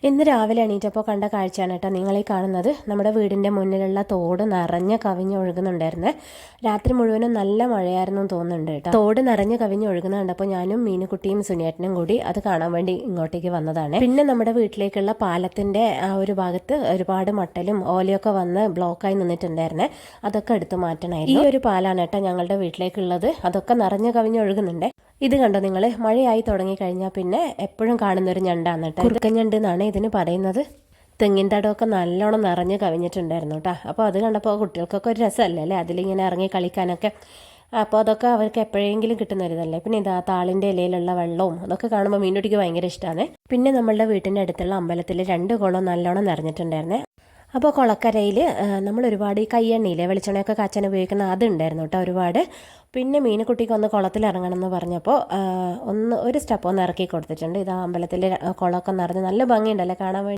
ഇന്ന് രാവിലെ എണീറ്റപ്പോൾ കണ്ട കാഴ്ചയാണ് കേട്ടോ നിങ്ങളീ കാണുന്നത്. നമ്മുടെ വീടിൻ്റെ മുന്നിലുള്ള തോട് നിറഞ്ഞ് കവിഞ്ഞൊഴുകുന്നുണ്ടായിരുന്നേ. രാത്രി മുഴുവനും നല്ല മഴയായിരുന്നു തോന്നുന്നുണ്ട് കേട്ടോ. തോട് നിറഞ്ഞ് കവിഞ്ഞൊഴുകുന്ന കണ്ടപ്പോൾ ഞാനും മീനുകുട്ടിയും സുനിയേട്ടനും കൂടി അത് കാണാൻ വേണ്ടി ഇങ്ങോട്ടേക്ക് വന്നതാണ്. പിന്നെ നമ്മുടെ വീട്ടിലേക്കുള്ള പാലത്തിൻ്റെ ആ ഒരു ഭാഗത്ത് ഒരുപാട് മട്ടലും ഓലയൊക്കെ വന്ന് ബ്ലോക്കായി നിന്നിട്ടുണ്ടായിരുന്നേ. അതൊക്കെ എടുത്ത് മാറ്റണമായിരുന്നു. ഈ ഒരു പാലാണ് കേട്ടോ ഞങ്ങളുടെ വീട്ടിലേക്കുള്ളത്. അതൊക്കെ നിറഞ്ഞ് കവിഞ്ഞൊഴുകുന്നുണ്ട്. ഇത് കണ്ടോ നിങ്ങൾ, മഴയായി തുടങ്ങിക്കഴിഞ്ഞാൽ പിന്നെ എപ്പോഴും കാണുന്നൊരു ഞണ്ടാണ് കേട്ടോ. കുറുക്കഞ്ഞണ്ട് എന്നാണ് ഇതിന് പറയുന്നത്. തെങ്ങിൻ തടമൊക്കെ നല്ലോണം നിറഞ്ഞ് കവിഞ്ഞിട്ടുണ്ടായിരുന്നു കേട്ടോ. അപ്പോൾ അത് കണ്ടപ്പോൾ കുട്ടികൾക്കൊക്കെ ഒരു രസമല്ലേ അല്ലേ, അതിലിങ്ങനെ ഇറങ്ങി കളിക്കാനൊക്കെ. അപ്പോൾ അതൊക്കെ അവർക്ക് എപ്പോഴെങ്കിലും കിട്ടുന്നൊരിതല്ലേ. പിന്നെ ഇതാ താളിൻ്റെ ഇലയിലുള്ള വെള്ളവും അതൊക്കെ കാണുമ്പോൾ മീനുട്ടിക്ക് ഭയങ്കര ഇഷ്ടമാണ്. പിന്നെ നമ്മളുടെ വീട്ടിൻ്റെ അടുത്തുള്ള അമ്പലത്തിൽ 2 കുളം നല്ലോണം നിറഞ്ഞിട്ടുണ്ടായിരുന്നേ. അപ്പോൾ കുളക്കരയിൽ നമ്മൾ ഒരുപാട് ഈ കയ്യെണ്ണയില്ലേ, വെളിച്ചെണ്ണയൊക്കെ കാച്ചാൻ ഉപയോഗിക്കുന്ന അതുണ്ടായിരുന്നു കേട്ടോ ഒരുപാട്. പിന്നെ മീനുകുട്ടിക്ക് ഒന്ന് കുളത്തിൽ ഇറങ്ങണം എന്ന് പറഞ്ഞപ്പോൾ ഒരു സ്റ്റെപ്പ് ഒന്ന് ഇറക്കി കൊടുത്തിട്ടുണ്ട്. ഇത് അമ്പലത്തിൽ കുളമൊക്കെ നിറഞ്ഞ് നല്ല ഭംഗിയുണ്ടല്ലേ കാണാൻ വേണ്ടി.